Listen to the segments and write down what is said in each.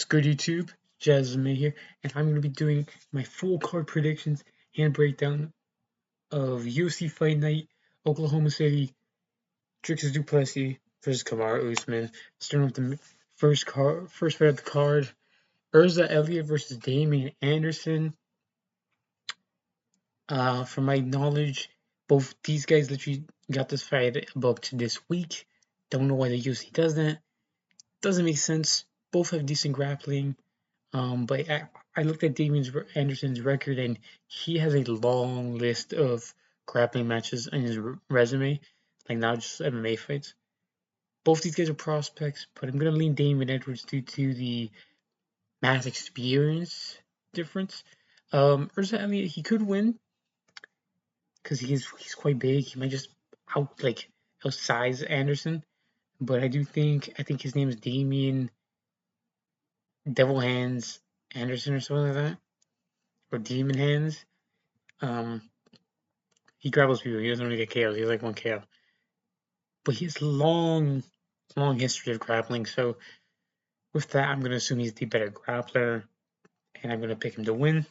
What's good, YouTube? jazzlovesmma here, and I'm going to be doing my full card predictions and breakdown of UFC Fight Night, Oklahoma City, Dricus du Plessis versus Kamaru Usman. Starting with the first fight of the card, Urza Elliott versus Damian Anderson. From my knowledge, both these guys literally got this fight booked this week. Don't know why the UFC does that. Doesn't make sense. Both have decent grappling. But I looked at Damian Anderson's record, and he has a long list of grappling matches in his resume, like not just MMA fights. Both these guys are prospects, but I'm gonna lean Damian Edwards due to the mass experience difference. Urza Elliott, he could win because he's quite big. He might just outsize Anderson, but I think his name is Damian Devil Hands Anderson or something like that, or Demon Hands. He grapples people. He doesn't really get KOs. He's like 1 KO. But he has long history of grappling. So with that, I'm going to assume he's the better grappler. And I'm going to pick him to win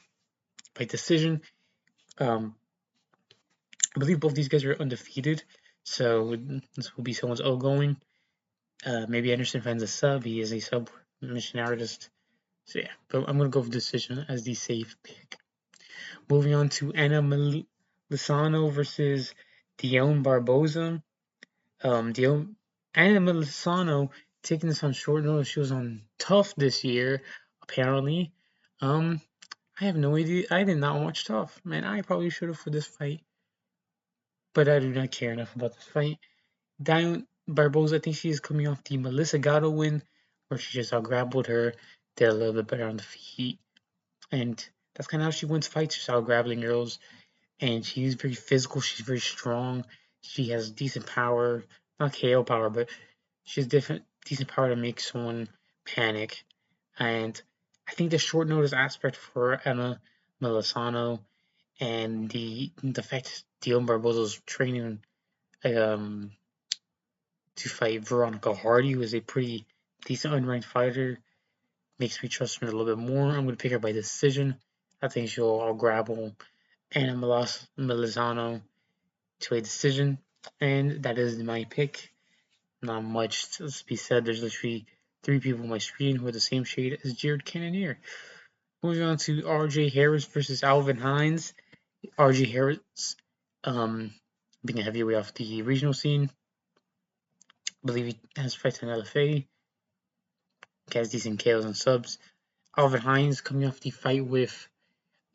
by decision. I believe both these guys are undefeated. So this will be someone's O-going. Maybe Anderson finds a sub. He is a submission artist. So yeah, but I'm going to go for decision as the safe pick. Moving on to Anna Lozano versus Dion Barboza. Anna Lozano taking this on short notice. She was on Tough this year, apparently. I have no idea. I did not watch Tough. Man, I probably should have for this fight. But I do not care enough about this fight. Dion Barboza, I think she is coming off the Melissa Gatto win, where she just out-grappled her, did a little bit better on the feet. And that's kind of how she wins fights, just out-grappling girls. And she's very physical. She's very strong. She has decent power, not KO power, but she has decent power to make someone panic. And I think the short notice aspect for Anna Lozano and the fact Dion Barboza's training to fight Veronica Hardy, who is a pretty decent unranked fighter, makes me trust her a little bit more. I'm going to pick her by decision. I think she'll out-grapple Anna Lozano to a decision, and that is my pick. Not much to be said. There's literally 3 people on my screen who are the same shade as Jared Cannonier. Moving on to RJ Harris versus Alvin Hines. RJ Harris, being a heavyweight off the regional scene. I believe he has fights in LFA. He has decent KOs and subs. Alvin Hines coming off the fight with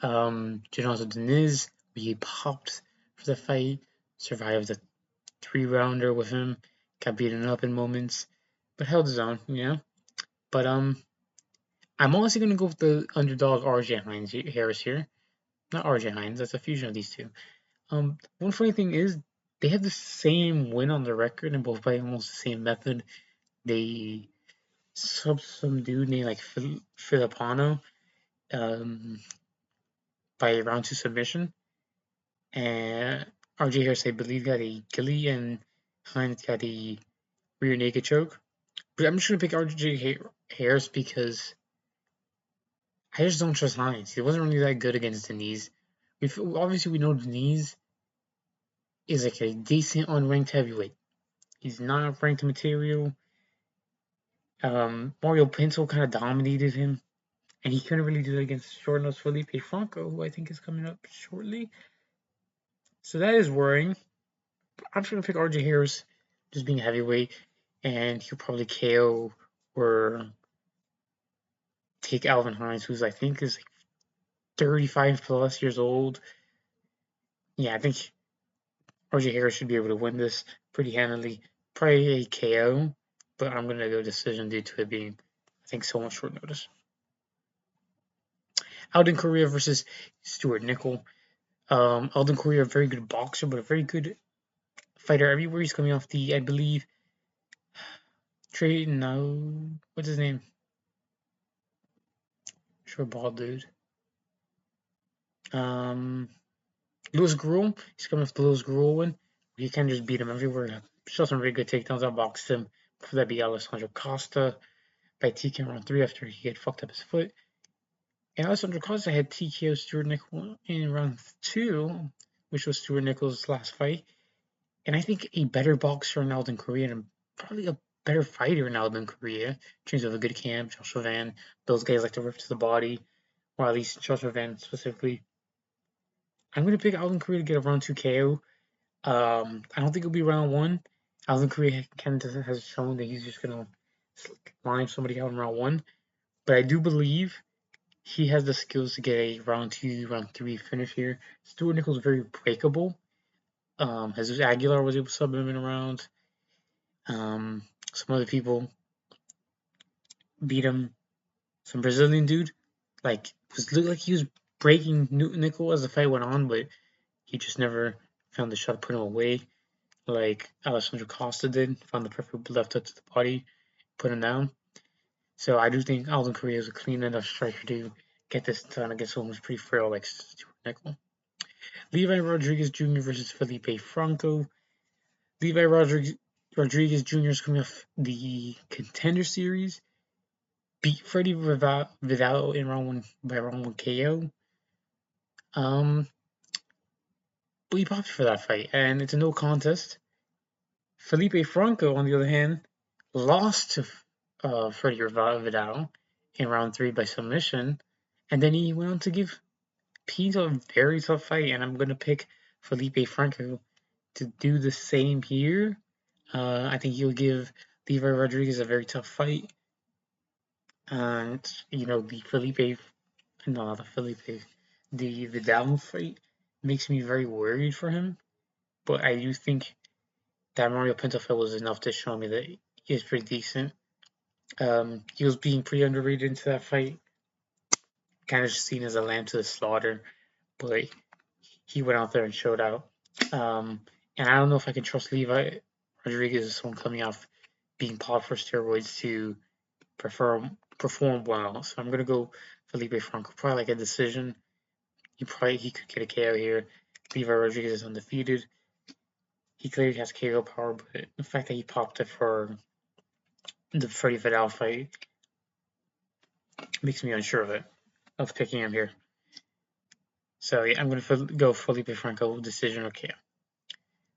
Jonathan Deniz, where he popped for the fight, survived a 3-rounder with him, got beaten up in moments, but held his own, But I'm honestly gonna go with the underdog RJ Harris here. Not RJ Hines, that's a fusion of these two. One funny thing is they have the same win on the record and both by almost the same method. They subbed some dude named like Filipano by round 2 submission. And RJ Harris, I believe, got a gilly and Hines got a rear naked choke. But I'm just going to pick RJ Harris because I just don't trust Hines. He wasn't really that good against Deniz. Obviously, we know Deniz is like a decent unranked heavyweight. He's not ranked material. Mario Pinto kind of dominated him, and he couldn't really do it against short-nosed Felipe Franco, who I think is coming up shortly. So that is worrying. I'm just going to pick RJ Harris, just being a heavyweight, and he'll probably KO or take Alvin Hines, who's I think is like 35 plus years old. Yeah, I think RJ Harris should be able to win this pretty handily. Probably a KO, but I'm going to go decision due to it being, I think, so much short notice. Alden Correa versus Stuart Nickel. Alden Correa, a very good boxer, but a very good fighter everywhere. He's coming off the, I believe, what's his name? Short bald dude. Louis Gruel. He's coming off the Louis Gruel win. He can just beat him everywhere. Show some very good takedowns. Outboxed him. Before that, be Alessandro Costa. by TK in round 3 after he had fucked up his foot. And Alessandro Costa had TKO Stuart Nichols in round 2, which was Stuart Nichols' last fight. And I think a better boxer now than Korea, and probably a better fighter now than Korea, in terms of a good camp, Joshua Van. Those guys like to rip to the body, or at least Joshua Van specifically. I'm going to pick Alvin Korea to get a round 2 KO. I don't think it'll be round 1. Alvin Korea has shown that he's just going to line somebody out in round 1. But I do believe he has the skills to get a round 2, round 3 finish here. Stuart Nichols is very breakable. Jesus Aguilar was able to sub him in a round. Some other people beat him. Some Brazilian dude, looked like he was breaking Nickel as the fight went on, but he just never found the shot to put him away, like Alessandro Costa did. Found the perfect left hook to the body, put him down. So I do think Alvin Korea is a clean enough striker to get this done against someone who's pretty frail like Stuart Nickel. Levi Rodriguez Jr. versus Felipe Franco. Levi Rodriguez Jr. is coming off the Contender Series. Beat Freddie Vidal in round 1 by round 1 KO. But he popped for that fight, and it's a no contest. Felipe Franco, on the other hand, lost to Freddie Vidal in round 3 by submission, and then he went on to give Pete a very tough fight, and I'm going to pick Felipe Franco to do the same here. I think he'll give Levi Rodriguez a very tough fight. And, the Vidal fight makes me very worried for him. But I do think that Mario Pinto fight was enough to show me that he is pretty decent. He was being pretty underrated into that fight. Kind of seen as a lamb to the slaughter. But he went out there and showed out. And I don't know if I can trust Levi Rodriguez as someone coming off being popped for steroids to perform well. So I'm gonna go Felipe Franco, probably like a decision. He could get a KO here. Levi Rodriguez is undefeated. He clearly has KO power, but the fact that he popped it for the Freddie Vidal fight makes me unsure of picking him here. So yeah, I'm gonna go Felipe Franco decision or KO.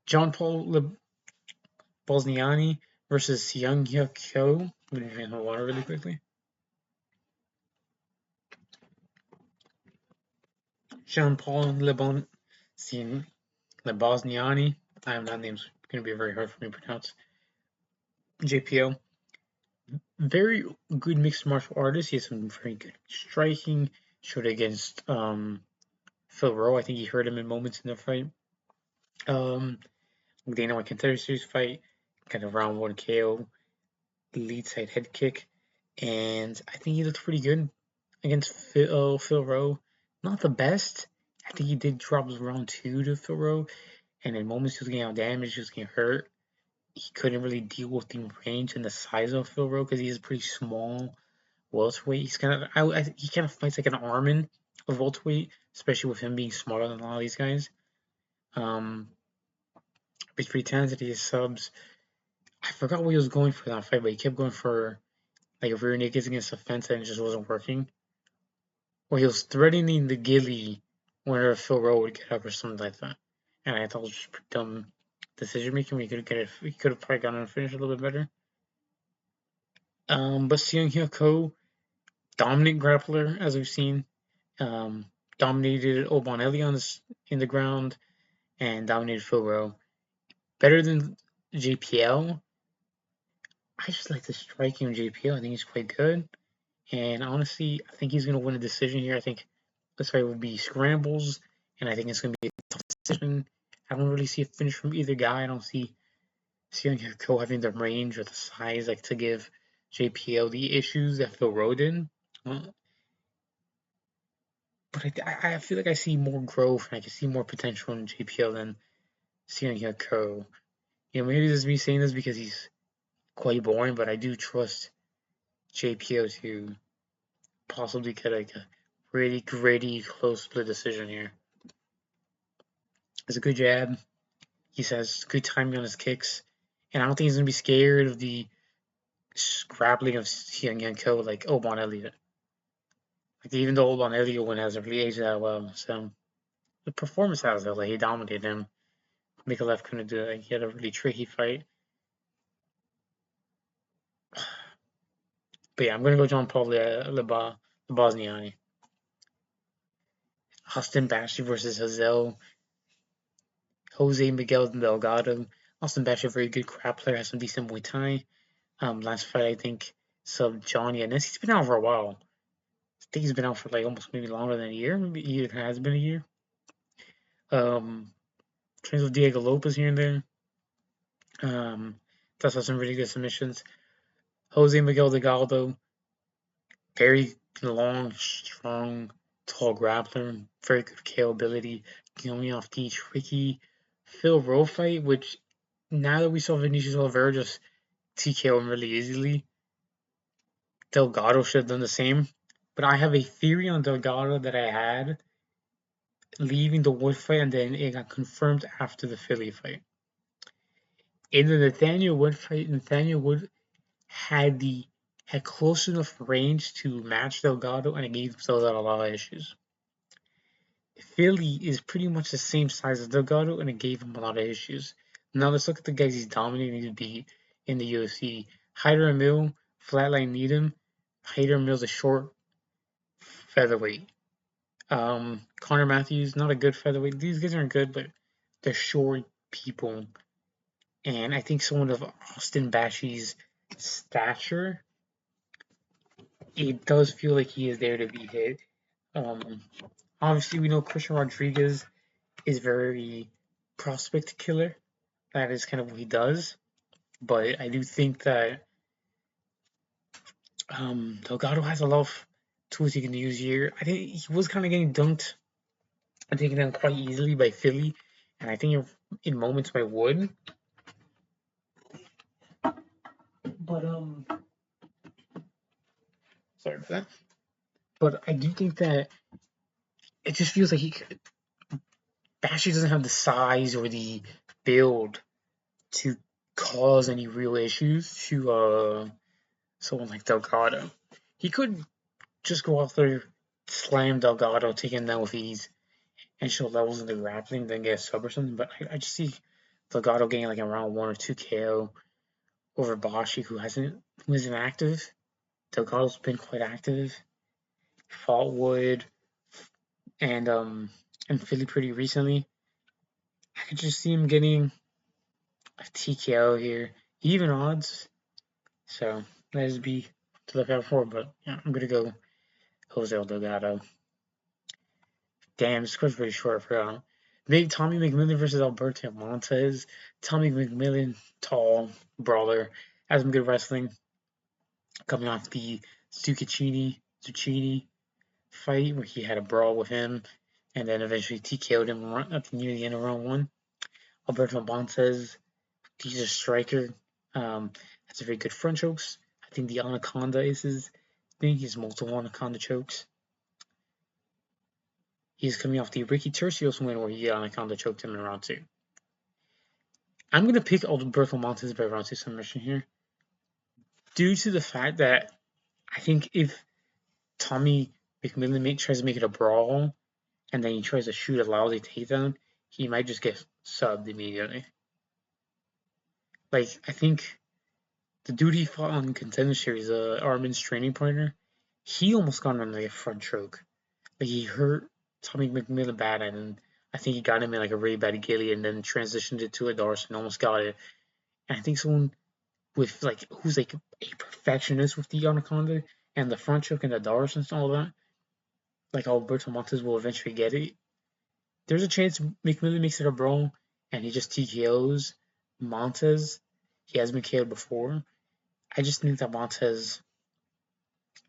John Paul Bosniani versus Seung Hyuk Kyo. I'm gonna drink my water really quickly. Jean-Paul Bosniani. That name's going to be very hard for me to pronounce. JPO. Very good mixed martial artist. He has some very good striking. Showed against Phil Rowe. I think he hurt him in moments in the fight. Dana White Contender Series fight. Kind of round 1 KO. Lead side head kick. And I think he looked pretty good against Phil Rowe. Not the best. I think he did drop round 2 to Phil Rowe. And in moments he was getting out damaged, he was getting hurt. He couldn't really deal with the range and the size of Phil Rowe because he's a pretty small welterweight. He kind of fights like an Armin of welterweight, especially with him being smaller than a lot of these guys. But he's pretty talented. He has subs. I forgot what he was going for that fight, but he kept going for like a rear naked against the fence and it just wasn't working. Or he was threatening the ghillie whenever Phil Rowe would get up or something like that. And I thought it was just pretty dumb decision making. We could have probably gotten a finish a little bit better. But Seung Hyuk Ko, dominant grappler as we've seen. Dominated O'Bonnelly in the ground and dominated Phil Rowe. Better than JPL. I just like the striking of JPL. I think he's quite good. And honestly, I think he's going to win a decision here. I think this fight would be scrambles. And I think it's going to be a tough decision. I don't really see a finish from either guy. I don't see Seung Hyuk Ko having the range or the size to give JPL the issues that Phil Rowe did. But I feel like I see more growth and I can see more potential in JPL than Seung Hyuk Ko. Maybe this is me saying this because he's quite boring, but I do trust JPL to possibly get a really gritty, close split decision here. It's a good jab. He has good timing on his kicks. And I don't think he's going to be scared of the grappling of Hyun Young Ko like Obon Elliott. Like even though Obon Elliott one hasn't really aged that well, so the performance has though, like he dominated him. Mikalev couldn't do it. Like, he had a really tricky fight. But yeah, I'm gonna go John Paul Bosniani. Austin Bashi versus Jose Miguel Delgado. Austin Bashi, a very good grappler, has some decent Muay Thai. Last fight I think sub Johnny Ennis. He's been out for a while. I think he's been out for like almost maybe longer than a year. Maybe it has been a year. Trains with Diego Lopez here and there. Does have some really good submissions. Jose Miguel Delgado, very long, strong, tall grappler, very good KO ability, going off the tricky Phil Rowe fight, which now that we saw Vinicius Oliveira just TKO him really easily, Delgado should have done the same. But I have a theory on Delgado that I had leaving the Wood fight, and then it got confirmed after the Philly fight. In the Nathaniel Wood fight, Nathaniel Wood had close enough range to match Delgado, and it gave themselves out a lot of issues. Philly is pretty much the same size as Delgado, and it gave him a lot of issues. Now let's look at the guys he's dominating to beat in the UFC. Hyder Emil, Flatline Needham. Hyder Emil's a short featherweight. Connor Matthews, not a good featherweight. These guys aren't good, but they're short people. And I think someone of Austin Bashi's stature, it does feel like he is there to be hit. Obviously, we know Christian Rodriguez is very prospect killer. That is kind of what he does. But I do think that Delgado has a lot of tools he can use here. I think he was kind of getting dunked and taken down quite easily by Philly, and I think in moments by Wood. But sorry about that. But I do think that it just feels like Bashi doesn't have the size or the build to cause any real issues to someone like Delgado. He could just go out there, slam Delgado, take him down with ease, and show levels in the grappling, then get a sub or something. But I just see Delgado getting like a round 1 or 2 KO over Bashi, who isn't active. Delgado's been quite active. Fought Wood and Philly pretty recently. I could just see him getting a TKO here, even odds. So that would be to look out for. But yeah, I'm gonna go Jose Delgado. Damn, this score's pretty short. I forgot. Big Tommy McMillan versus Alberto Montez. Tommy McMillan, tall brawler, has some good wrestling. Coming off the Zucchini fight where he had a brawl with him, and then eventually TKO'd him near the end of round 1. Alberto Montez, he's a striker. Has a very good front chokes. I think the Anaconda is his thing. He has multiple Anaconda chokes. He's coming off the Ricky Tercios win where he Anaconda choked him in round 2. I'm going to pick Alberto Montez by round 2 submission here, due to the fact that I think if Tommy McMillan tries to make it a brawl, and then he tries to shoot a lousy takedown, he might just get subbed immediately. Like, I think the dude he fought on Contender Series, Armin's training partner, he almost got him in like a front choke. Like, he hurt Tommy McMillan bad, and I think he got him in like a really bad gilly, and then transitioned it to a Darce and almost got it. And I think someone with like who's like a perfectionist with the Anaconda and the front choke and the Darce and all that, like Alberto Montez will eventually get it. There's a chance McMillan makes it a brawl and he just TKOs Montez. He has been KO'd before. I just think that Montez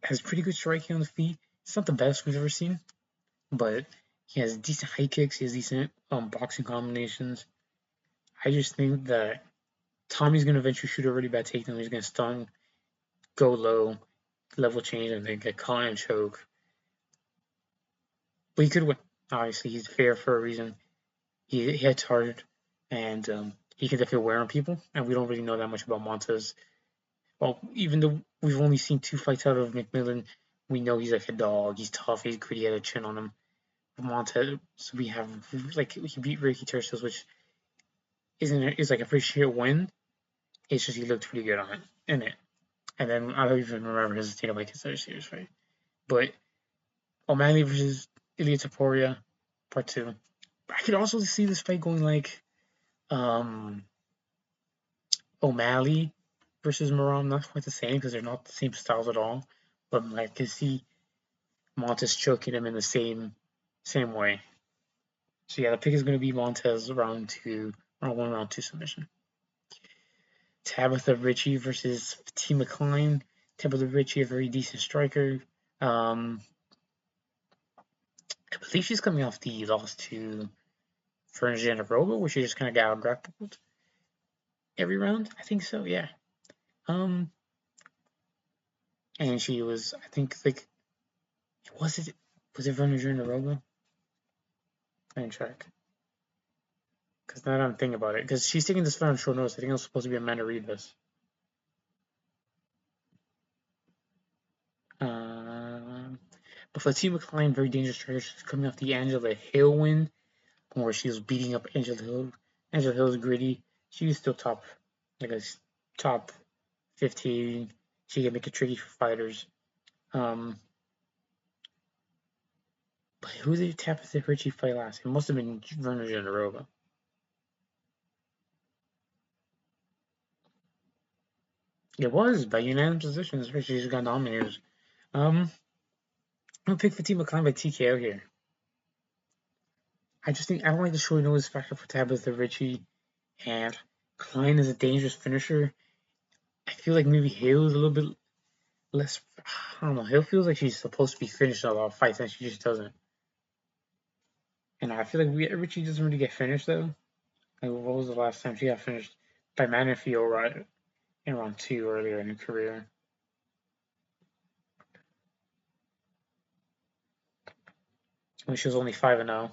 has pretty good striking on the feet. It's not the best we've ever seen, but he has decent high kicks. He has decent boxing combinations. I just think that Tommy's going to eventually shoot a really bad takedown. He's going to stun, go low, level change, and then get caught and choke. But he could win. Obviously, he's fair for a reason. He hits hard, and he can definitely wear on people. And we don't really know that much about Montez Well, even though we've only seen 2 fights out of McMillan, we know he's like a dog. He's tough. He's gritty. He had a chin on him. Montez, so we have like he beat Ricky Tercios, which is like a pretty sure win. It's just he looked pretty good on it in it. And then I don't even remember his Dana White series fight. But O'Malley versus Ilya Taporia, part 2. I could also see this fight going like um, O'Malley versus Moran. Not quite the same because they're not the same styles at all. But I could see Montes choking him in the same way. So yeah, the pick is going to be Montez round 1, round 2 submission. Tabitha Ritchie versus Fatima Klein. Tabitha Ritchie, a very decent striker. I believe she's coming off the loss to Fernanda Robo, where she just kind of got grappled every round. I think so, yeah. And she was, I think, like, was it Fernanda Robo? Let me check. Because now that I'm thinking about it, because she's taking this fight on short notice. I think it was supposed to be Amanda Ribas. But Fatima Klein, very dangerous striker. She's coming off the Angela Hill win, where she was beating up Angela Hill. Angela Hill's gritty. She's still top, like a top 15. She can make it tricky for fighters. But who did Tabitha Ritchie fight last? It must have been Verna Jandarova. It was by unanimous decision, especially she got nominated. I'm gonna pick Fatima Klein by TKO here. I just think I don't like the short notice factor for Tabitha Ritchie, and Klein is a dangerous finisher. I feel like maybe Hale is a little bit less. I don't know. Hale feels like she's supposed to be finished a lot of fights, and she just doesn't. And I feel like Ritchie doesn't really get finished though. Like, what was the last time she got finished by Manafio right in round 2 earlier in her career? When she was only 5-0.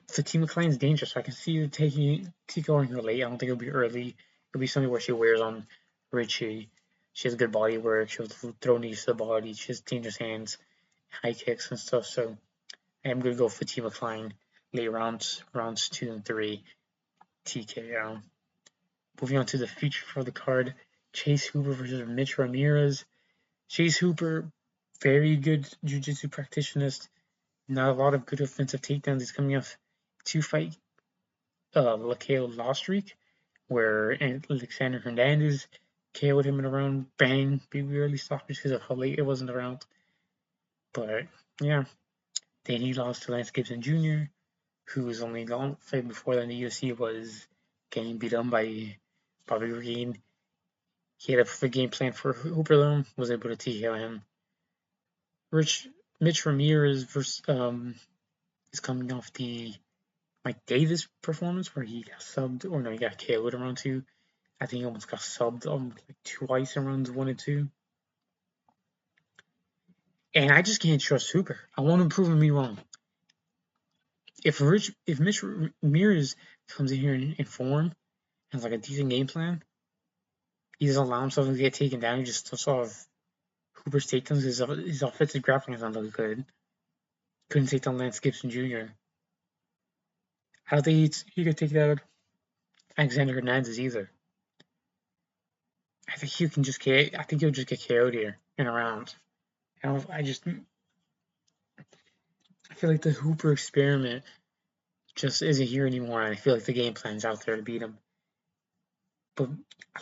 Fatima Klein's dangerous, so I can see you TKOing her late. I don't think it'll be early. It'll be something where she wears on Ritchie. She has good body work. She'll throw knees to the body. She has dangerous hands, high kicks and stuff. So I'm gonna go Fatima Klein late rounds 2 and 3, TKO. Moving on to the feature for the card: Chase Hooper versus Mitch Ramirez. Chase Hooper, very good jiu-jitsu practitioner. Not a lot of good offensive takedowns. He's coming off 2-fight KO loss streak, where Alexander Hernandez KO'd him in a round. Bang, big early stoppage because of how late it was in the round. But yeah, then he lost to Lance Gibson Jr., who was only gone fight before that in the UFC was getting beat up by Bobby Green. He had a perfect game plan for Hooper though, was able to TKO him. Mitch Ramirez versus, is coming off the Mike Davis performance where he got subbed, or no, he got KO'd in round 2. I think he almost got subbed like twice in rounds 1 and 2. And I just can't trust Hooper. I want him proving me wrong. If Mitch Ramirez comes in here in form and has like a decent game plan, he doesn't allow himself to get taken down. He just sort of Hooper's takedowns. His offensive grappling is not looking good. Couldn't take down Lance Gibson Jr. I don't think he could take down Alexander Hernandez either. I think he'll just get KO'd here in a round. I feel like the Hooper experiment just isn't here anymore, and I feel like the game plan's out there to beat him. But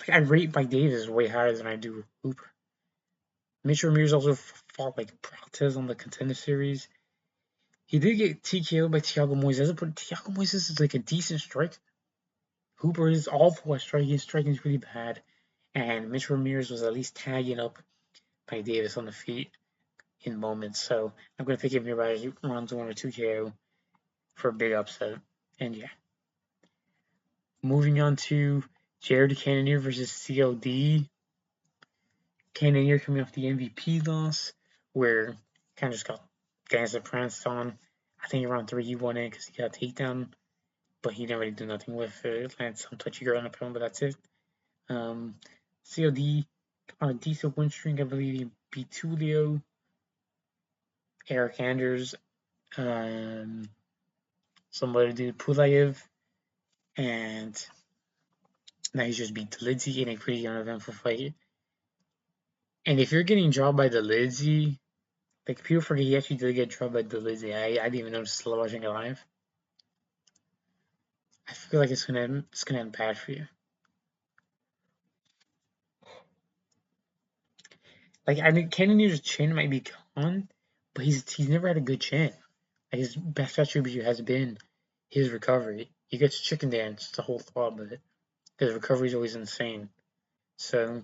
I rate Mike Davis way higher than I do Hooper. Mitch Ramirez also fought like Protez on the Contender Series. He did get TKO'd by Thiago Moises, but Thiago Moises is like a decent striker. Hooper is awful at striking. His striking is really bad. And Mitch Ramirez was at least tagging up Mike Davis on the feet in moments. So I'm going to pick him here by rounds 1 or 2 KO for a big upset. And yeah. Moving on to Jared Cannonier versus CLD. Cannonier coming off the MVP loss, where kind of just got danced and pranced on. I think around 3 he won it because he got a takedown, but he didn't really do nothing with it. Landed some touchy ground upon him, but that's it. COD on a decent win streak. I believe he beat Tulio, Eric Anders, some other dude, Pulayev, and now he's just beat Delidzi in a pretty uneventful fight. And if you're getting dropped by Delidzi, like people forget he actually did get dropped by Delidzi. I didn't even notice until watching it live. I feel like it's gonna end bad for you. Like I think Cannonier's chin might be gone, but he's never had a good chin. Like his best attribute has been his recovery. He gets chicken dance, the whole thought of it. His recovery is always insane. So,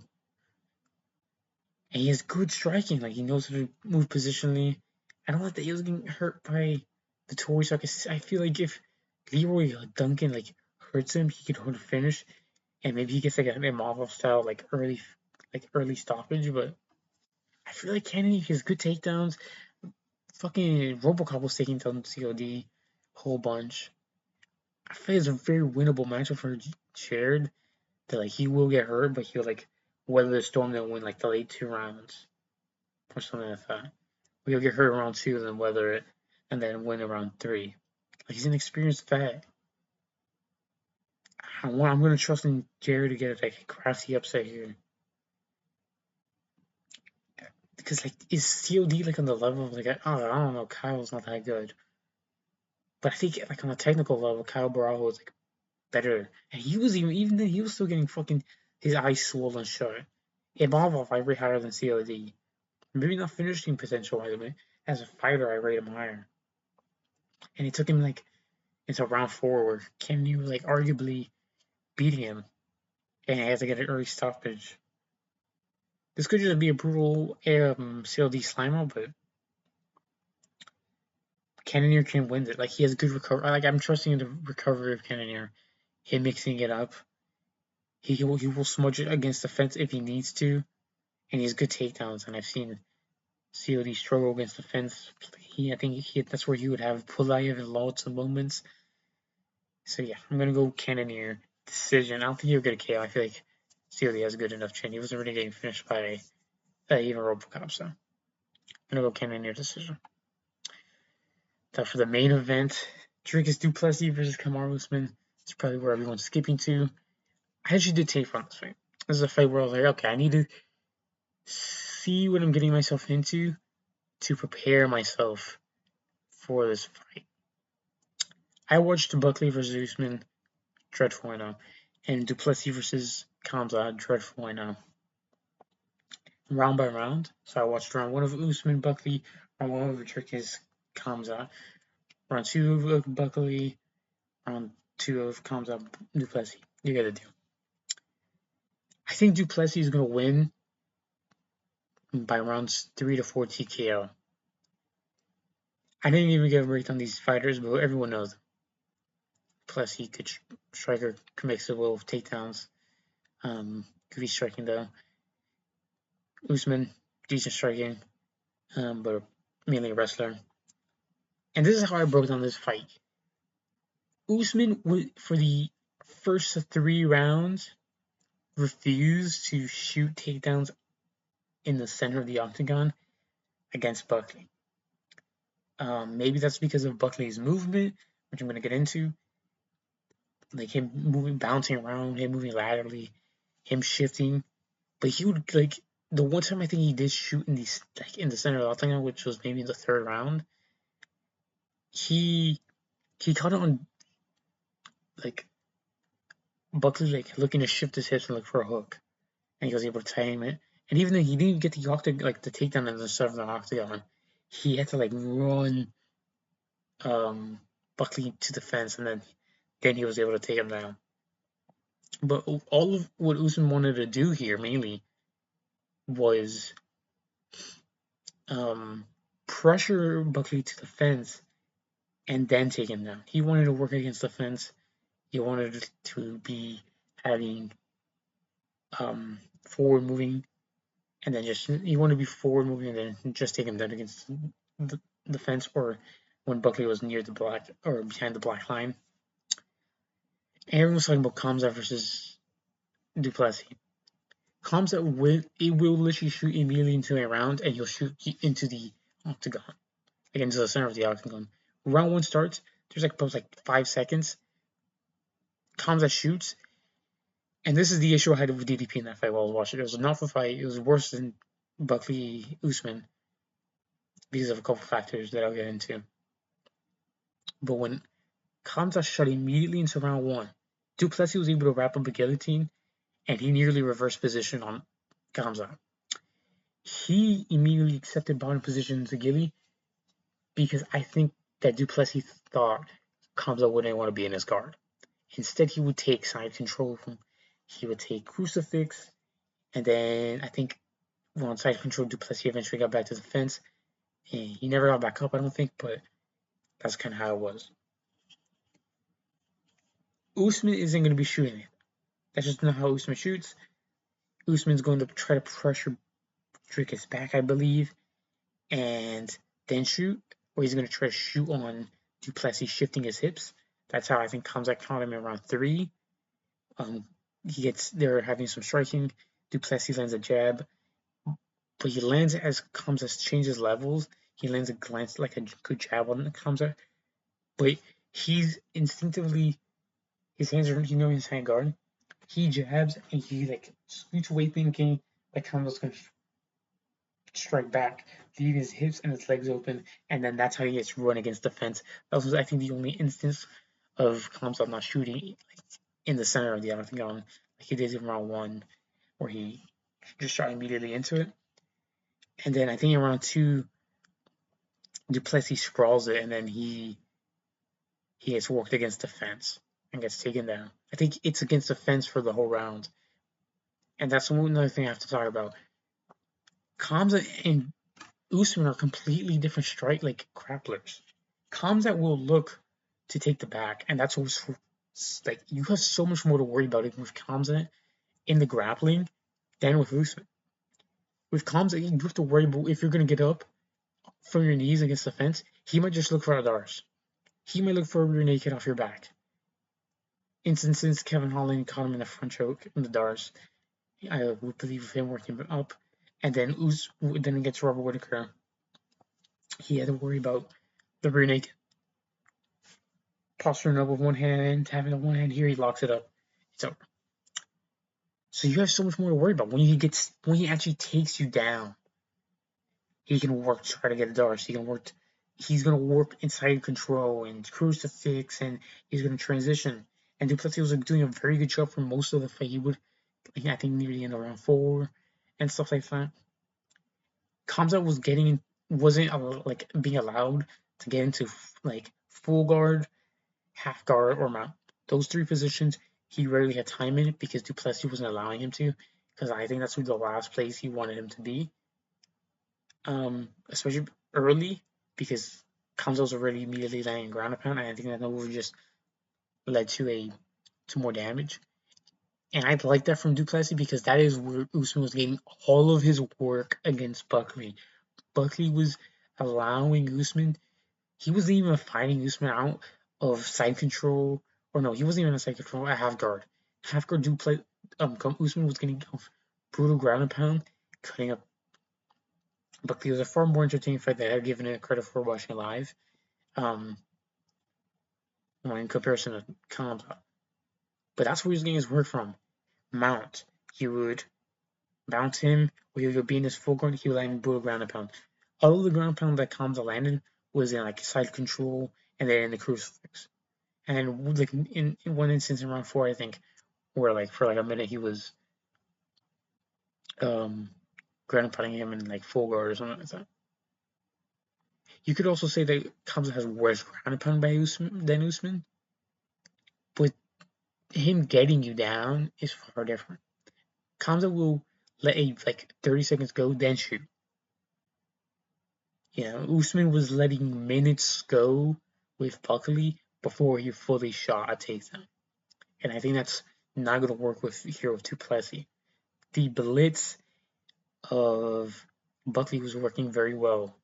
and he has good striking. Like he knows how to move positionally. I don't like that he was getting hurt by the Tory. So I feel like if Leroy Duncan like hurts him, he could hold a finish, and maybe he gets like a Marvel style like early stoppage. But I feel like Kennedy has good takedowns. Fucking Robocop was taking down COD whole bunch. I feel it's a very winnable matchup for Jared. That like he will get hurt, but he'll like weather the storm and win like the late 2 rounds or something like that. Or he'll get hurt in round 2, then weather it, and then win in round 3. Like he's an experienced vet. I'm gonna trust in Jared to get like a crafty upset here. Because like is COD like on the level of like I don't know, Kyle's not that good. But I think like on a technical level, Kyle Barao is like better. And he was even then he was still getting fucking his eyes swollen shut. Evolve I rate higher than COD. Maybe not finishing potential wise, but as a fighter I rate him higher. And it took him like into round 4 where Kennedy was like arguably beating him and he had to get an early stoppage. This could just be a brutal COD slime, but Cannonier can win it. Like he has good recovery. Like I'm trusting in the recovery of Cannonier. Him mixing it up. He will smudge it against the fence if he needs to, and he has good takedowns. And I've seen COD struggle against the fence. I think that's where he would have Pulayev in lots of moments. So yeah, I'm gonna go Cannonier decision. I don't think he'll get a KO. I feel like COD has a good enough chin. He wasn't really getting finished by even Robocop, so I'm gonna go Cannonier decision. Now for the main event, Dricus du Plessis versus Kamaru Usman. It's probably where everyone's skipping to. I actually did tape from this fight. This is a fight where I was like, okay, I need to see what I'm getting myself into to prepare myself for this fight. I watched Buckley versus Usman, dreadful I know, and du Plessis versus Kamzat, dreadful I know. Round by round, so I watched round 1 of Usman Buckley, round 1 of Dricus Kamzat, round 2 of Buckley, round 2 of Kamzat du Plessis. You get the deal. I think du Plessis is going to win by rounds 3 to 4 TKO. I didn't even get a break on these fighters, but everyone knows them. Plessis, good striker, can make some little takedowns. Could be striking though. Usman, decent striking, but mainly a wrestler. And this is how I broke down this fight. Usman, for the first 3 rounds, refused to shoot takedowns in the center of the octagon against Buckley. Maybe that's because of Buckley's movement, which I'm going to get into. Like him moving, bouncing around, him moving laterally, him shifting. But he would like the one time I think he did shoot in the center of the octagon, which was maybe in the 3rd round. He caught it on like Buckley like looking to shift his hips and look for a hook, and he was able to time it. And even though he didn't get the takedown in the center of the octagon, he had to like run Buckley to the fence, and then he was able to take him down. But all of what Usman wanted to do here mainly was pressure Buckley to the fence and then take him down. He wanted to work against the fence. He wanted to be having forward moving, and then he wanted to be forward moving and then just take him down against the fence, or when Buckley was near the black or behind the black line. And everyone was talking about Kamzat versus du Plessis. Kamsa will literally shoot immediately into a round, and he'll shoot into the octagon, like into the center of the octagon. Round one starts. There's like about 5 seconds. Kamsa shoots, and this is the issue I had with DDP in that fight while I was watching. It was not a fight. It was worse than Buckley Usman because of a couple factors that I'll get into. But when Kamsa shot immediately into round one, du Plessis was able to wrap up a guillotine, and he nearly reversed position on Kamsa. He immediately accepted bottom position to Gilly because I think that du Plessis thought Kamsa wouldn't want to be in his guard. Instead, he would take side control. He would take crucifix, and then I think on side control, du Plessis eventually got back to the fence. And he never got back up, I don't think, but that's kind of how it was. Usman isn't going to be shooting it. That's just not how Usman shoots. Usman's going to try to pressure Dricus back, I believe, and then shoot, or he's going to try to shoot on du Plessis shifting his hips. That's how I think Kamsa caught him in round 3. They're having some striking. Du Plessis lands a jab, but he lands as Kamsa changes levels. He lands a glance like a good jab on Kamsa, but he's instinctively, his hands are, in his hand guard. He jabs and he scoots away thinking like Kamsa's gonna strike back, leaving his hips and his legs open, and then that's how he gets run against the fence. That was, I think, the only instance of Kamsa not shooting in the center of the octagon like he did in round 1, where he just shot immediately into it. And then I think in round 2, du Plessis scrawls it, and then he gets worked against the fence and gets taken down. I think it's against the fence for the whole round. And that's another thing I have to talk about. Kamsa and Usman are completely different grapplers. Kamsa will look to take the back, and that's what's you have so much more to worry about with Kamsa in the grappling than with Usman. With Kamsa, you have to worry about if you're going to get up from your knees against the fence, he might just look for Adars. He might look for a rear naked off your back. Instances, Kevin Holland caught him in the front choke in the Dars. I would believe him working him up. And then then against Robert Whitaker, he had to worry about the rear naked. Posturing up with one hand, having the one hand here, he locks it up. It's over. So you have so much more to worry about. When he actually takes you down, he can try to get a Dars. He's going to work inside control and crucifix, and he's going to transition. And du Plessis was doing a very good job for most of the fight. He would, I think, near the end of round 4 and stuff like that. Kamsa wasn't being allowed to get into full guard, half guard, or mount. Those 3 positions, he rarely had time in it because du Plessis wasn't allowing him to. Because I think that's the last place he wanted him to be. Especially early, because Kamsa was already immediately landing ground and pound, and I think that move just led to more damage. And I like that from du Plessis because that is where Usman was getting all of his work against Buckley. Buckley was allowing Usman. He wasn't even fighting Usman out of side control, or no, he wasn't even in side control at half guard. Half guard Usman was getting brutal ground and pound, cutting up Buckley. Was a far more entertaining fight that I've given it credit for watching live. In comparison to Kamsa. But that's where he was getting his work from. Mount. He would mount him, or he would be in his full guard, he would land brutal ground and pound. All of the ground and pound that Kamsa landed was in side control and then in the crucifix. And in one instance in round 4, I think, where for a minute he was ground and pounding him in full guard or something like that. You could also say that Kamsa has worse ground and pound than Usman, but him getting you down is far different. Kamsa will let 30 seconds go, then shoot. Usman was letting minutes go with Buckley before he fully shot a takedown. And I think that's not going to work with du Plessis. The blitz of Buckley was working very well.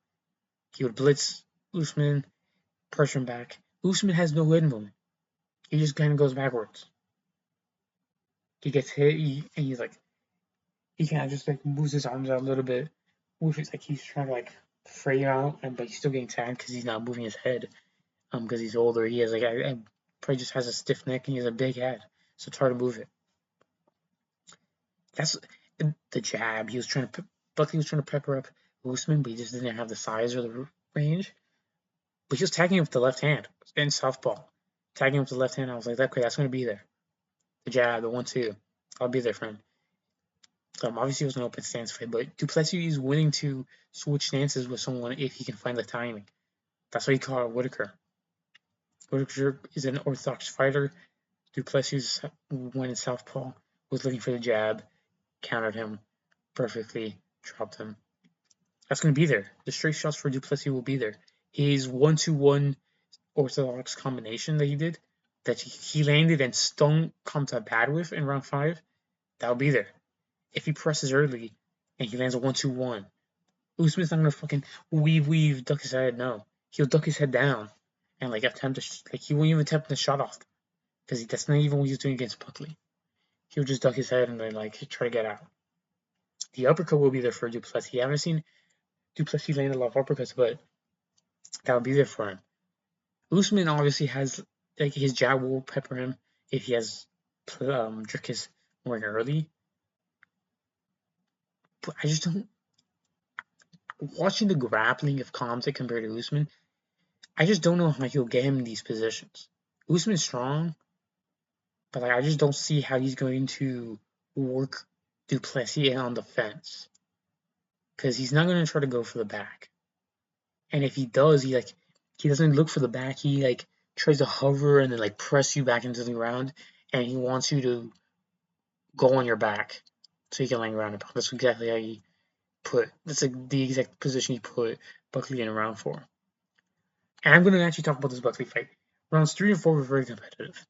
He would blitz Usman, pressure him back. Usman has no head movement. He just kind of goes backwards. He gets hit, and he's he kind of just like moves his arms out a little bit, with it like he's trying to like fray out, and but he's still getting tagged because he's not moving his head. Because he's older, he has like I probably just has a stiff neck and he has a big head, so it's hard to move it. That's the jab. Buckley was trying to pepper up Usman, but he just didn't have the size or the range. But he was tagging him with the left hand in southpaw. Tagging him with the left hand, I was like, okay, that's going to be there. The jab, the 1-2. I'll be there for him. Obviously, it was an open stance fight, but du Plessis is willing to switch stances with someone if he can find the timing. That's why he caught Whitaker. Whitaker is an orthodox fighter. Du Plessis went in southpaw, was looking for the jab, countered him perfectly, dropped him. That's going to be there. The straight shots for du Plessis will be there. His 1-2-1 orthodox combination that he did, that he landed and stung Kamta bad with in round 5, that'll be there. If he presses early and he lands a 1-2-1, Usman's not gonna fucking weave, duck his head. No, he'll duck his head down and like attempt to he won't even attempt the shot off because that's not even what he's doing against Buckley. He'll just duck his head and then like try to get out. The uppercut will be there for du Plessis. I haven't seen du Plessis land a lot of uppercuts, but that'll be there for him. Usman obviously has like his jab will pepper him if he has Dricus more early. But I just don't. Watching the grappling of Kamsa compared to Usman, I just don't know how he'll get him in these positions. Usman's strong, but like, I just don't see how he's going to work du Plessis on the fence. Because he's not going to try to go for the back. And if he does, he doesn't look for the back. He like tries to hover and then like press you back into the ground, and he wants you to go on your back so he can land ground and pound. That's exactly how he that's like the exact position he put Buckley in a round 4. And I'm going to actually talk about this Buckley fight. Rounds 3 and 4 were very competitive.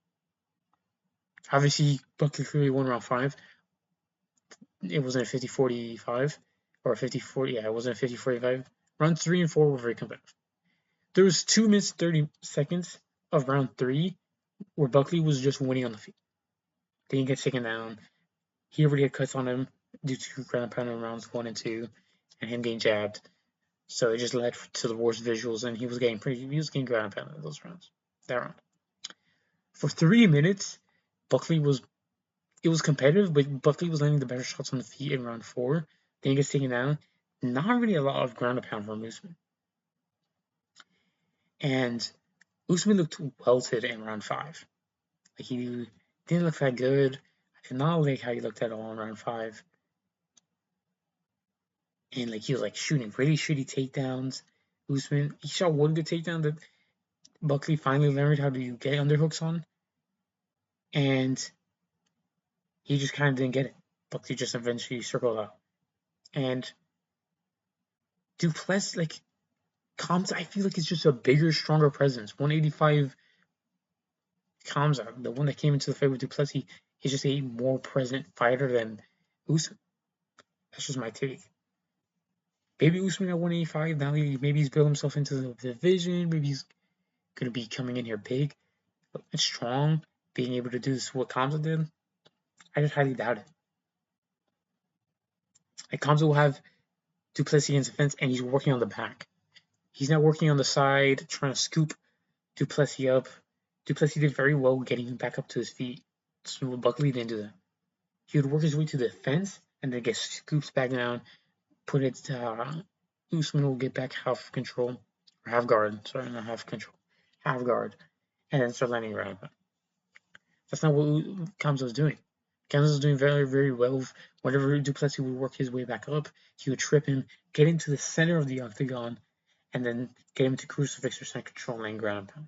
Obviously, Buckley clearly won round 5. It wasn't a 50-45 or a 50-40. Yeah, it wasn't a 50-45. Rounds 3 and 4 were very competitive. There was 2 minutes 30 seconds of round 3 where Buckley was just winning on the feet. Then he gets taken down. He already had cuts on him due to ground and pound in rounds 1 and 2, and him getting jabbed. So it just led to the worst visuals, and he was getting ground and pound in those rounds. That round. For 3 minutes, it was competitive, but Buckley was landing the better shots on the feet in round 4. Then he gets taken down. Not really a lot of ground and pound from Usman. And Usman looked welted in round 5. Like he didn't look that good. I did not like how he looked at all in round 5. And like he was like shooting really shitty takedowns. Usman, he shot one good takedown that Buckley finally learned how to get underhooks on. And he just kind of didn't get it. Buckley just eventually circled out. And du Plessis, like, Kamsa, I feel like it's just a bigger, stronger presence. 185 Kamsa, the one that came into the fight with du Plessis, is just a more present fighter than Usman. That's just my take. Maybe Usman at 185, now maybe he's built himself into the division, maybe he's going to be coming in here big and strong, being able to do this what Kamsa did. I just highly doubt it. Like, Kamsa will have du Plessis against the fence, and he's working on the back. He's not working on the side, trying to scoop du Plessis up. Du Plessis did very well getting him back up to his feet. So Buckley didn't do that. He would work his way to the fence and then get scoops back down, put it Usman will get back half control, or half guard, sorry, not half control, half guard, and then start landing around. That's not what Kamsa was doing. Kamsa was doing very, very well. Whenever du Plessis would work his way back up, he would trip him, get into the center of the octagon, and then get him to crucifix or center control and land ground and pound.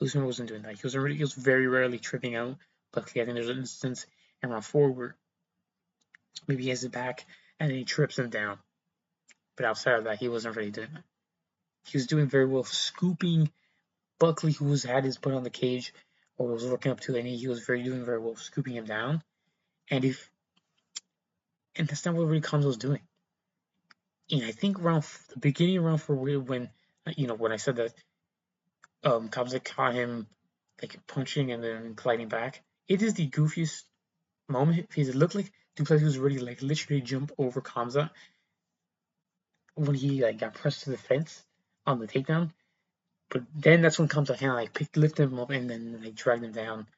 Usman wasn't doing that. He was very rarely tripping out Buckley. I think there's an instance in round 4 where maybe he has it back and then he trips him down. But outside of that, he wasn't really doing that. He was doing very well scooping Buckley, who had his butt on the cage or was working up to the knee. He was doing very well scooping him down. And that's not what really Kamsa was doing. And I think the beginning of round 4, when I said that Kamsa caught him like punching and then gliding back, it is the goofiest moment because it looked like Duplessis was already like literally jump over Kamza when he like got pressed to the fence on the takedown. But then that's when Kamza kind of like lifted him up and then like dragged him down.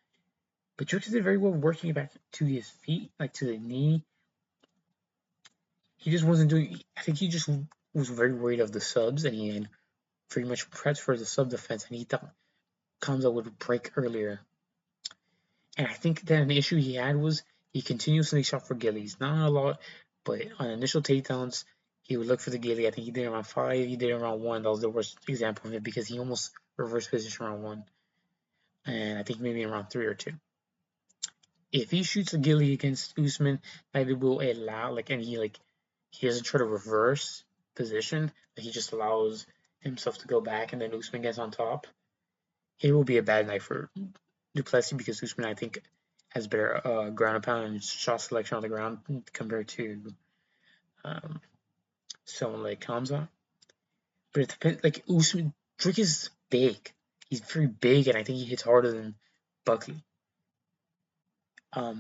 But Dricus did very well working back to his feet, like to the knee. He just wasn't doing. I think he just was very worried of the subs, and he had pretty much prepped for the sub defense, and he thought Kamza would break earlier. And I think that an issue he had was he continuously shot for gillies. Not a lot, but on initial takedowns, he would look for the gilly. I think he did around 5, he did around 1. That was the worst example of it because he almost reversed position around 1. And I think maybe around 3 or 2. If he shoots a gilly against Usman, that it will allow, like, and he doesn't try to reverse position, like he just allows himself to go back and then Usman gets on top. It will be a bad night for Duplessis because Usman, I think, has better ground and pound and shot selection on the ground compared to someone like Kamza. But it depends. Like Usman, Dricus is big. He's very big, and I think he hits harder than Buckley. Now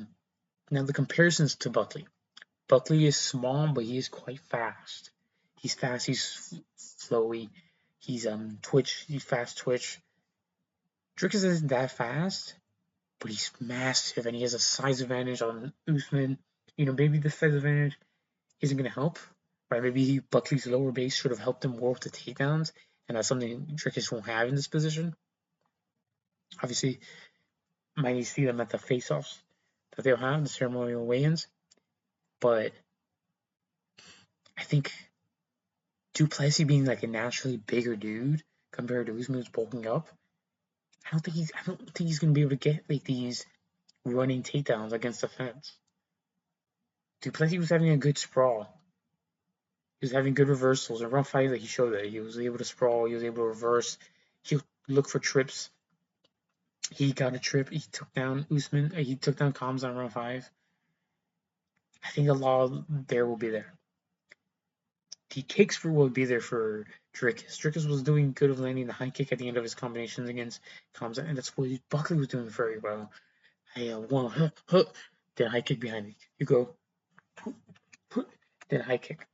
the comparisons to Buckley. Buckley is small, but he is quite fast. He's fast. He's flowy. He's twitch. He's fast twitch. Dricus isn't that fast, but he's massive and he has a size advantage on Usman. Maybe the size advantage isn't going to help, right? Maybe Buckley's lower base should have helped him more with the takedowns, and that's something Dricus won't have in this position. Obviously, might need to see them at the face-offs that they'll have, the ceremonial weigh-ins, but I think Duplessis being like a naturally bigger dude compared to Usman who's bulking up, I don't think he's going to be able to get like these running takedowns against the fence. Duplessis was having a good sprawl. He was having good reversals. In round 5, like he showed that he was able to sprawl. He was able to reverse. He would look for trips. He got a trip. He took down Usman. He took down Kamza in round 5. I think a lot there will be there. The kicks will be there for Dricus. Dricus was doing good of landing the high kick at the end of his combinations against Kamza, and that's what Buckley was doing very well. One, then high kick behind me. You go, then high kick.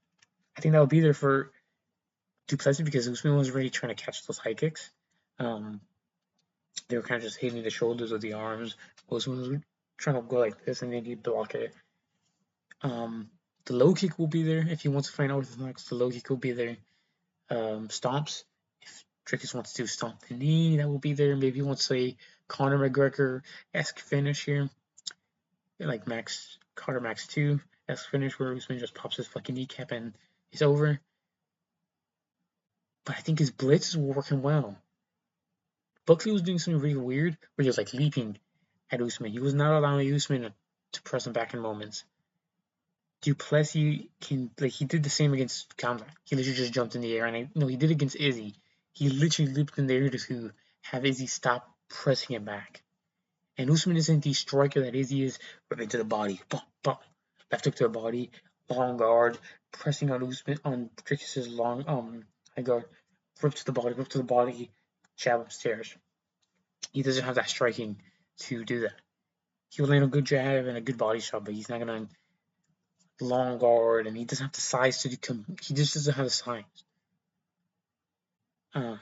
I think that will be there for Duplessis because Usman was already trying to catch those high kicks. They were kind of just hitting the shoulders or the arms. Usman was trying to go like this and then he'd block it. The low kick will be there if he wants to find orthodox. The low kick will be there. Stomps. If Dricus wants to stomp the knee, that will be there. Maybe he wants a Conor McGregor-esque finish here. Like Carter Max 2-esque finish where Usman just pops his fucking kneecap and it's over. But I think his blitz is working well. Buckley was doing something really weird where he was like leaping at Usman. He was not allowing Usman to press him back in moments. Duplessis he did the same against Kamza. He literally just jumped in the air, and he did it against Izzy. He literally leaped in the air to have Izzy stop pressing him back. And Usman isn't the striker that Izzy is, right into the body, left hook to the body, long guard, pressing on Usman on Dricus's long high guard, rip to the body, jab upstairs. He doesn't have that striking to do that. He will land a good jab and a good body shot, but he's not gonna long guard, and he doesn't have the size to he just doesn't have the size. So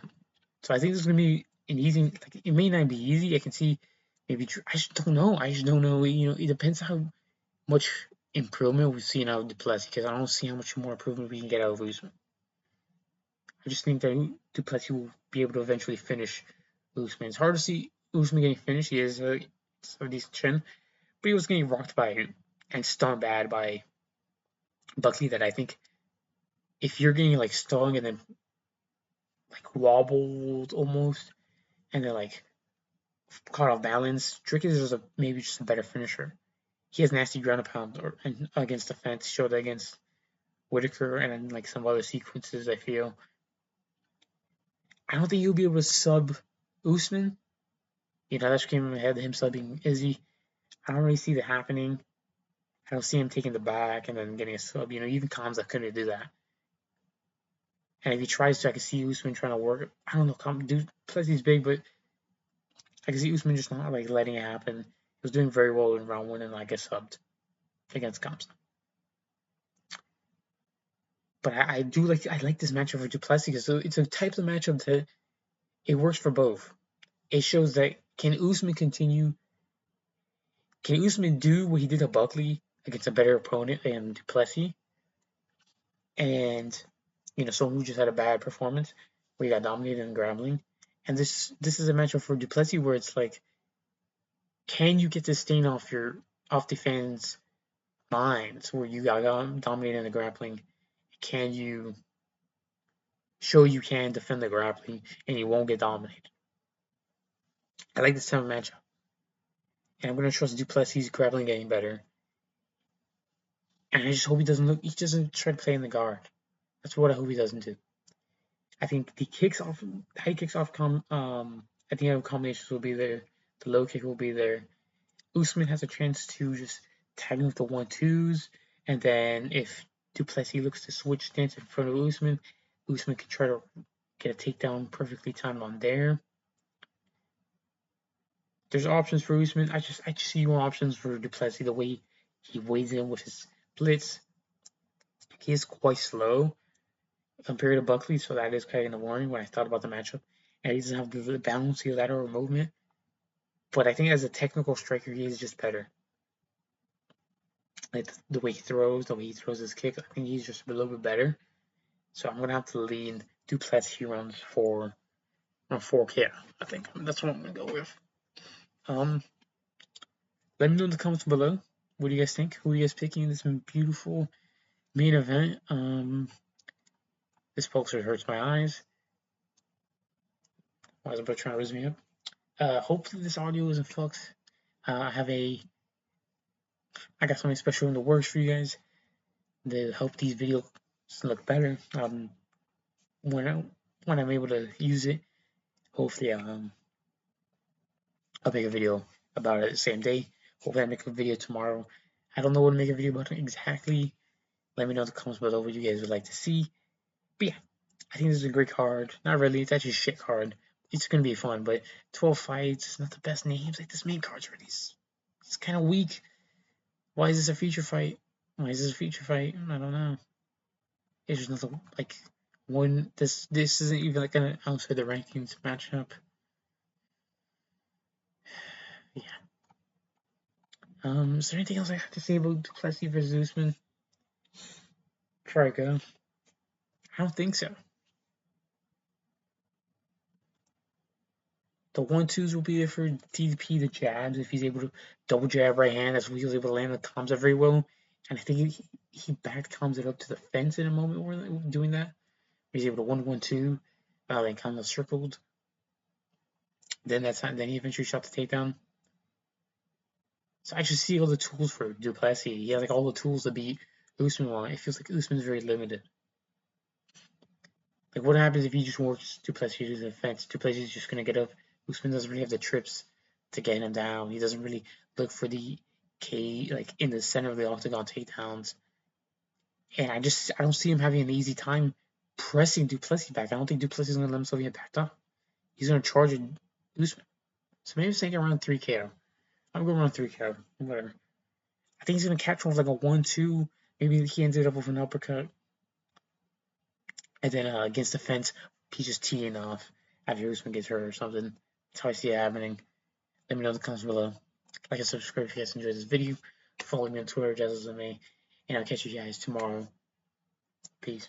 I think this is gonna be an easy. Like, it may not be easy. I can see maybe I just don't know. It depends how much improvement we see out of Duplessis because I don't see how much more improvement we can get out of Usman. I just think that Duplessis will be able to eventually finish Usman. It's hard to see Usman getting finished. He has a decent chin, but he was getting rocked by and stunned bad by Buckley. That I think if you're getting like stung and then like wobbled almost, and then like caught off balance, Dricus is maybe just a better finisher. He has nasty ground and pound against the fence. Showed that against Whitaker and then like some other sequences. I feel. I don't think he'll be able to sub Usman. That just came in my head, him subbing Izzy. I don't really see that happening. I don't see him taking the back and then getting a sub. Even Kamza couldn't do that. And if he tries to, I can see Usman trying to work. I don't know, plus he's big, but I can see Usman just not like letting it happen. He was doing very well in round 1 and I get subbed. against Kamsa. But I like this matchup for Duplessis because it's a type of matchup that it works for both. It shows that can Usman do what he did to Buckley against a better opponent and Duplessis, and someone who just had a bad performance where he got dominated in grappling. And this is a matchup for Duplessis where it's like, can you get this stain off the fans' minds where you got dominated in the grappling? Can you show you can defend the grappling and you won't get dominated? I like this type of matchup. And I'm gonna trust Duplessis' grappling getting better. And I just hope he doesn't try to play in the guard. That's what I hope he doesn't do. I think the high kicks off at the end of combinations will be there. The low kick will be there. Usman has a chance to just tag him with the 1-2s, and then if Duplessis looks to switch stance in front of Usman, Usman can try to get a takedown perfectly timed on there. There's options for Usman. I just see more options for Duplessis. The way he weighs in with his blitz, he is quite slow compared to Buckley, so that is kind of worrying when I thought about the matchup. And he doesn't have the bouncy lateral movement. But I think as a technical striker, he is just better. Like the way he throws his kick, I think he's just a little bit better. So I'm gonna have to lean Duplessis runs for 4K. I think that's what I'm gonna go with. Let me know in the comments below. What do you guys think? Who are you guys picking in this beautiful main event? This poster hurts my eyes. Why is it trying to raise me up? Hopefully this audio is in flux. I got something special in the works for you guys to help these videos look better. When I'm able to use it, hopefully I'll make a video about it the same day. Hopefully I make a video tomorrow. I don't know what to make a video about exactly. Let me know in the comments below what you guys would like to see. But yeah, I think this is a great card. Not really, it's actually a shit card. It's gonna be fun, but 12 fights, not the best names. Like this main card's really, it's kind of weak. Why is this a feature fight? I don't know. It's just nothing like one. This isn't even like an outside the rankings matchup. Yeah. Is there anything else I have to say about Plessis versus Usman before I go? I don't think so. The 1-2s will be there for DDP, the jabs, if he's able to double jab right hand. That's what he was able to land the Kamsa very well. And I think he backed Kamsa up to the fence in a moment where doing that. He's able to 1-1-2, then Kamsa circled. Then he eventually shot the takedown. So I just see all the tools for Duplessis. He has like all the tools to beat Usman on. It feels like Usman's very limited. Like what happens if he just works Duplessis to the fence? Duplessis is just gonna get up. Usman doesn't really have the trips to get him down. He doesn't really look for the like in the center of the octagon takedowns. And I don't see him having an easy time pressing Duplessis back. I don't think Duplessis is gonna let himself get backed up. He's gonna charge Usman. So maybe saying around 3KO. I'm going around 3KO. Whatever. I think he's gonna catch one with like a 1-2. Maybe he ended up with an uppercut. And then against the fence, he's just teeing off after Usman gets hurt or something. That's how I see it happening. Let me know in the comments below. Like and subscribe if you guys enjoyed this video. Follow me on Twitter, jazzlovesmma. And I'll catch you guys tomorrow. Peace.